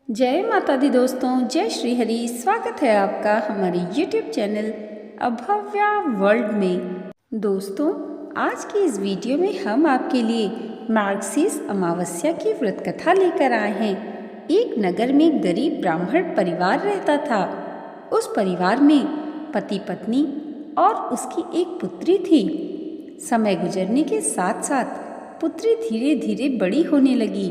जय माता दी दोस्तों, जय श्री हरि। स्वागत है आपका हमारे YouTube चैनल अभव्या वर्ल्ड में। दोस्तों, आज की इस वीडियो में हम आपके लिए मार्गशीर्ष अमावस्या की व्रत कथा लेकर आए हैं। एक नगर में गरीब ब्राह्मण परिवार रहता था। उस परिवार में पति पत्नी और उसकी एक पुत्री थी। समय गुजरने के साथ साथ पुत्री धीरे धीरे बड़ी होने लगी।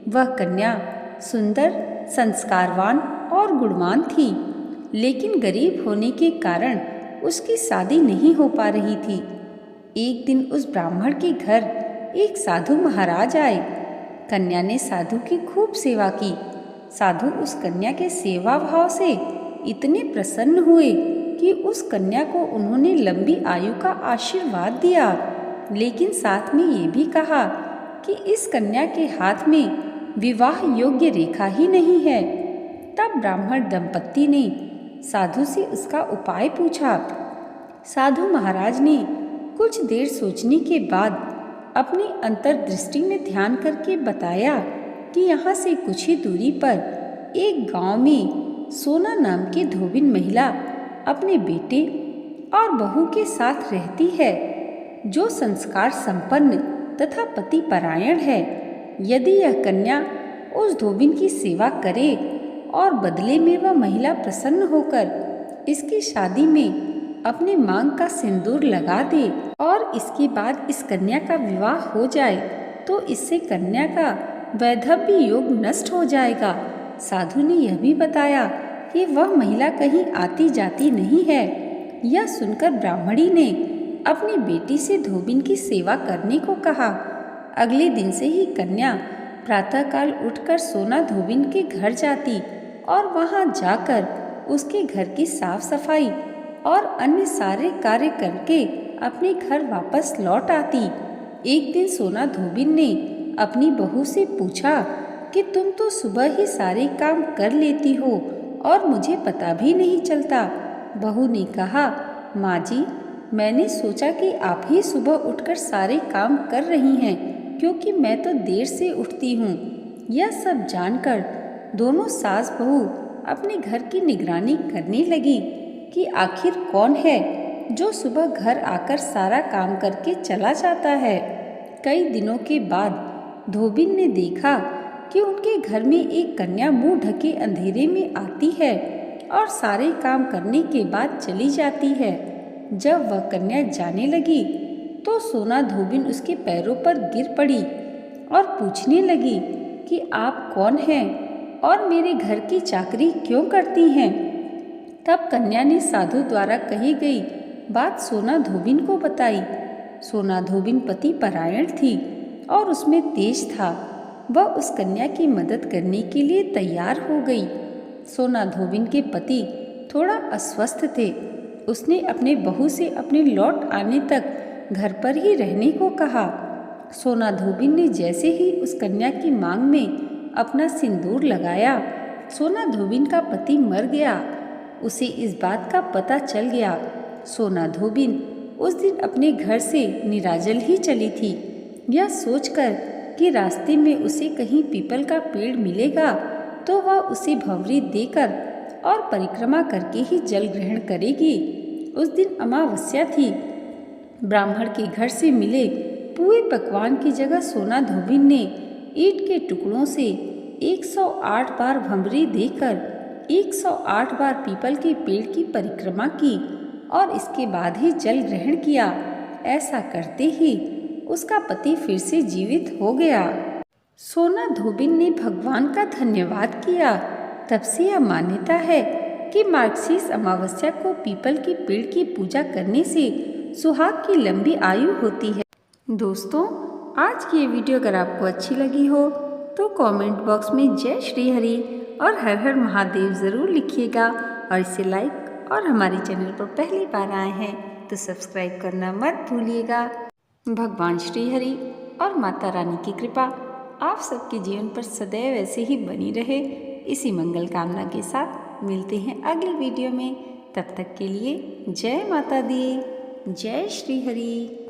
वह कन्या सुंदर, संस्कारवान और गुणवान थी, लेकिन गरीब होने के कारण उसकी शादी नहीं हो पा रही थी। एक दिन उस ब्राह्मण के घर एक साधु महाराज आए। कन्या ने साधु की खूब सेवा की। साधु उस कन्या के सेवा भाव से इतने प्रसन्न हुए कि उस कन्या को उन्होंने लंबी आयु का आशीर्वाद दिया, लेकिन साथ में ये भी कहा कि इस कन्या के हाथ में विवाह योग्य रेखा ही नहीं है। तब ब्राह्मण दंपत्ति ने साधु से उसका उपाय पूछा। साधु महाराज ने कुछ देर सोचने के बाद अपनी अंतर्दृष्टि में ध्यान करके बताया कि यहाँ से कुछ ही दूरी पर एक गांव में सोना नाम की धोबिन महिला अपने बेटे और बहू के साथ रहती है, जो संस्कार संपन्न तथा पति परायण है। यदि यह कन्या उस धोबिन की सेवा करे और बदले में वह महिला प्रसन्न होकर इसकी शादी में अपने मांग का सिंदूर लगा दे और इसके बाद इस कन्या का विवाह हो जाए, तो इससे कन्या का वैधव्य योग नष्ट हो जाएगा। साधु ने यह भी बताया कि वह महिला कहीं आती जाती नहीं है। यह सुनकर ब्राह्मणी ने अपनी बेटी से धोबिन की सेवा करने को कहा। अगले दिन से ही कन्या प्रातःकाल उठकर सोना धोबिन के घर जाती और वहां जाकर उसके घर की साफ सफाई और अन्य सारे कार्य करके अपने घर वापस लौट आती। एक दिन सोना धोबिन ने अपनी बहू से पूछा कि तुम तो सुबह ही सारे काम कर लेती हो और मुझे पता भी नहीं चलता। बहू ने कहा, माँ जी, मैंने सोचा कि आप ही सुबह उठकर सारे काम कर रही हैं, क्योंकि मैं तो देर से उठती हूँ। यह सब जानकर दोनों सास बहू अपने घर की निगरानी करने लगी कि आखिर कौन है जो सुबह घर आकर सारा काम करके चला जाता है। कई दिनों के बाद धोबिन ने देखा कि उनके घर में एक कन्या मुंह ढके अंधेरे में आती है और सारे काम करने के बाद चली जाती है। जब वह कन्या जाने लगी तो सोना धोबिन उसके पैरों पर गिर पड़ी और पूछने लगी कि आप कौन हैं और मेरे घर की चाकरी क्यों करती हैं। तब कन्या ने साधु द्वारा कही गई बात सोना धोबिन को बताई। सोना धोबिन पति परायण थी और उसमें तेज था। वह उस कन्या की मदद करने के लिए तैयार हो गई। सोना धोबिन के पति थोड़ा अस्वस्थ थे। उसने अपने बहू से अपने लौट आने तक घर पर ही रहने को कहा। सोना धोबिन ने जैसे ही उस कन्या की मांग में अपना सिंदूर लगाया, सोना धोबिन का पति मर गया। उसे इस बात का पता चल गया। सोना धोबिन उस दिन अपने घर से निराजल ही चली थी। यह सोचकर कि रास्ते में उसे कहीं पीपल का पेड़ मिलेगा तो वह उसे भंवरी देकर और परिक्रमा करके ही जल ग्रहण करेगी। उस दिन अमावस्या थी। ब्राह्मण के घर से मिले पूरे पकवान की जगह सोना धोबिन ने ईंट के टुकड़ों से 108 बार भंवरी देकर 108 बार पीपल के पेड़ की परिक्रमा की और इसके बाद ही जल ग्रहण किया। ऐसा करते ही उसका पति फिर से जीवित हो गया। सोना धोबिन ने भगवान का धन्यवाद किया। तब से यह मान्यता है कि मार्गशीर्ष अमावस्या को पीपल के पेड़ की पूजा करने से सुहाग की लंबी आयु होती है। दोस्तों, आज की ये वीडियो अगर आपको अच्छी लगी हो तो कमेंट बॉक्स में जय श्री हरि और हर हर महादेव ज़रूर लिखिएगा और इसे लाइक और हमारे चैनल पर पहली बार आए हैं तो सब्सक्राइब करना मत भूलिएगा। भगवान श्री हरि और माता रानी की कृपा आप सबके जीवन पर सदैव ऐसे ही बनी रहे, इसी मंगल कामना के साथ मिलते हैं अगली वीडियो में। तब तक के लिए जय माता दी, जय श्री हरि।